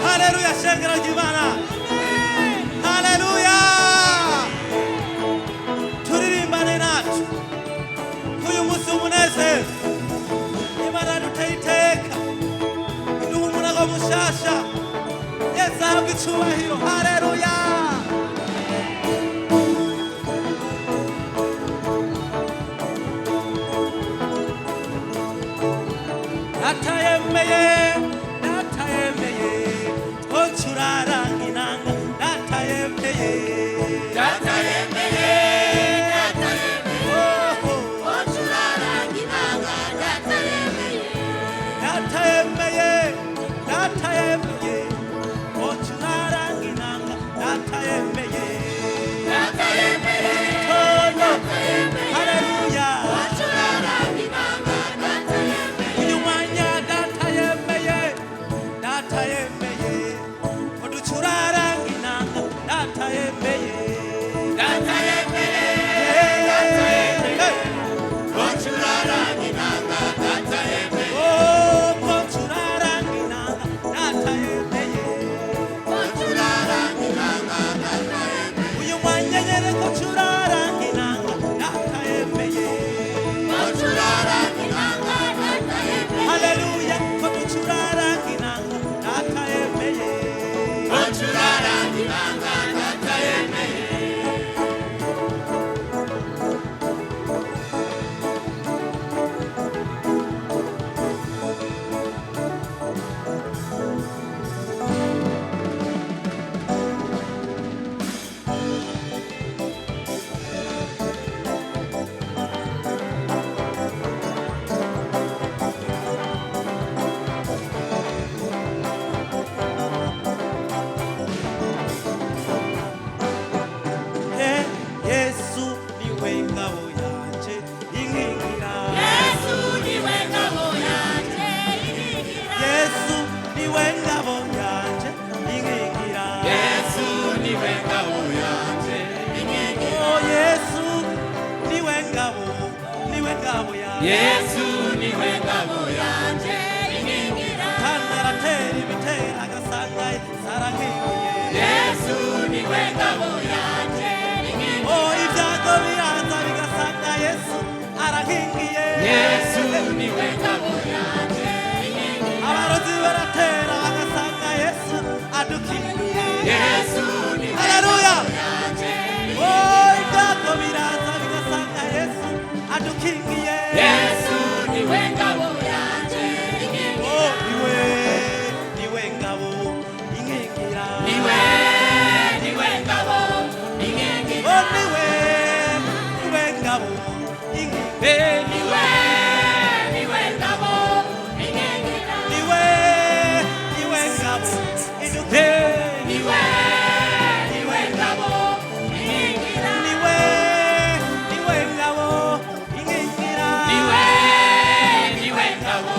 Haleluya, shangara jimana. Haleluya. Turirimbane nacu kuyu musi umunezero Imana dutayiteka iduha umunago mushasha Yesu ahabwe icubahiro. Haleluya. Natayemeye Ochuraranginanga natayemeye Natayemeye ngabo yanjye Yesu niwe ngabo yanje inkingira Tandaratera ibitera agasanga sarankingiye Yesu niwe ngabo yanje inkingira Oh ibyago biraza bigasanga Yesu arankingiye Yesu niwe ngabo yanje inkingira Abarozi baratera agasanga Yesu adukingiye Yesu niwe Haleluya ngabo yanje Oh ibyago biraza bigasanga Yesu adukingiye Yesu niwe ngabo yanje inkingira Oh niwe ngabo inkingira niwe ngabo inkingira Oh niwe ngabo inkingira niwe ngabo inkingira niwe ngabo niwe ngabo inkingira niwe ngabo inkingira niwe ngabo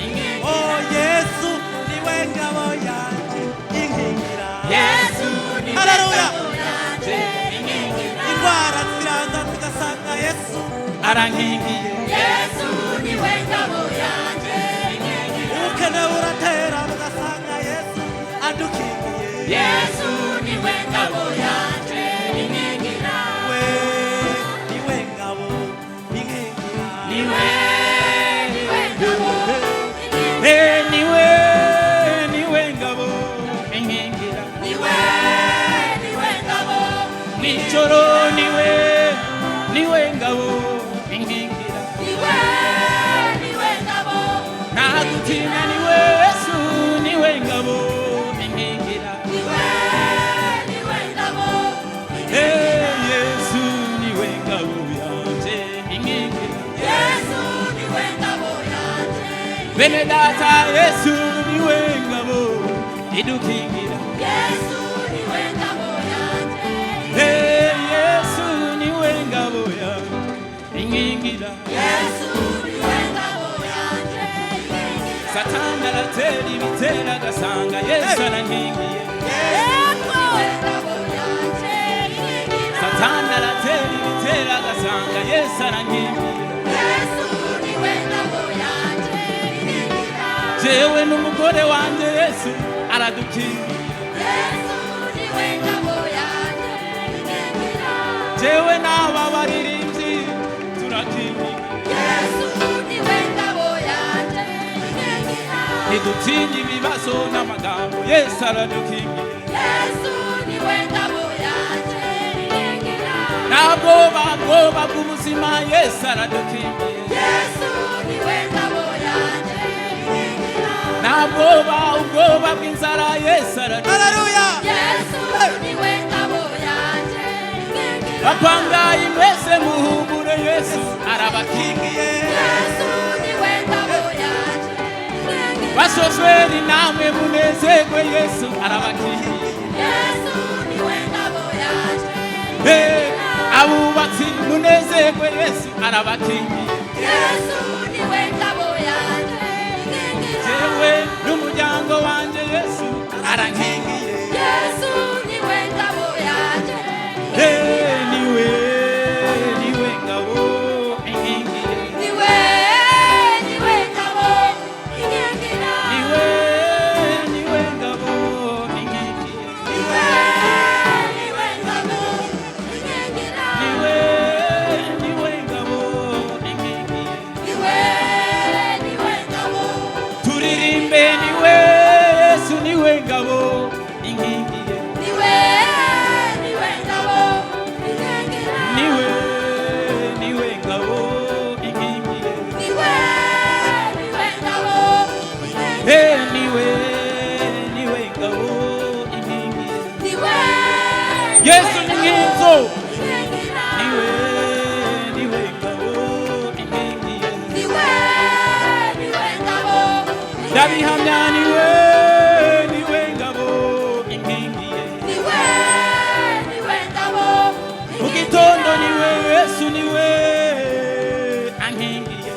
inkingira Oh Yesu niwe ngabo yanje inkingira Yesu niwe Haleluya ngabo yanje inkingira indwara ziraza tugasanga Yesu arankingiye Yesu niwe ngabo yanje inkingira ubukene buratera tugasanga Yesu adukingiye Yesu niwe ngabo yanje inkingira niwe ngabo inkingira niwe ngabo niwe ngabo inkingira niwe ngabo nijoro niwe ngabo inkingira niwe ngabo nagutinya niwe Yesu niwe ngabo inkingira Yesu niwe ngabo yanje inkingira bene data Yesu niwe ngabo idukingira Yesu niwe ngabo yanje inkingira Satani aratera ibitera agasanga Yesu arankingiye Satani aratera ibitera agasanga Yesu arankingiye jewe n'umugore wanje Yesu aradukingiye jewe n'aba baririmbyi turakingiye ntidutinye ibibazo n'amagambo Yesu aradukingiye ntabwo bwoba bw'ubuzima Yesu aradukingiye ntabwo ubwoba bw'inzara Yesu aradukingiye Haleluya bapangaye mwese muhumure Yesu arabakingiye bashoferi namwe munezerwe Yesu arabakingiye abubatsi munezerwe Yesu arabakingiye jewe n'umuryango wanje Yesu arankingiye niwe ngabo inkingiye niwe ngabo inkingiye niwe ngabo inkingiye turirimbe niwe Yesu niwe ngabo inkingiye niwe ngabo inkingiye niwe ngabo inkingiye Yesu ni nk'inzu niwe ngabo inkingiye ndabihamya niwe ngabo inkingiye mu gitondo niwe Yesu niwe ankingiye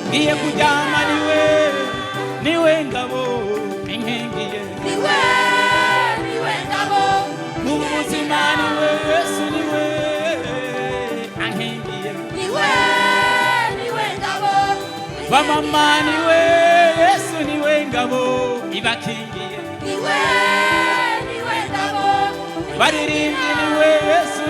ngiye kuryama niwe ngabo inkingiye mu buzima niwe Yesu niwe bamama niwe Yesu niwe ngabo ibakingiye niwe ngabo baririmbye niwe Yesu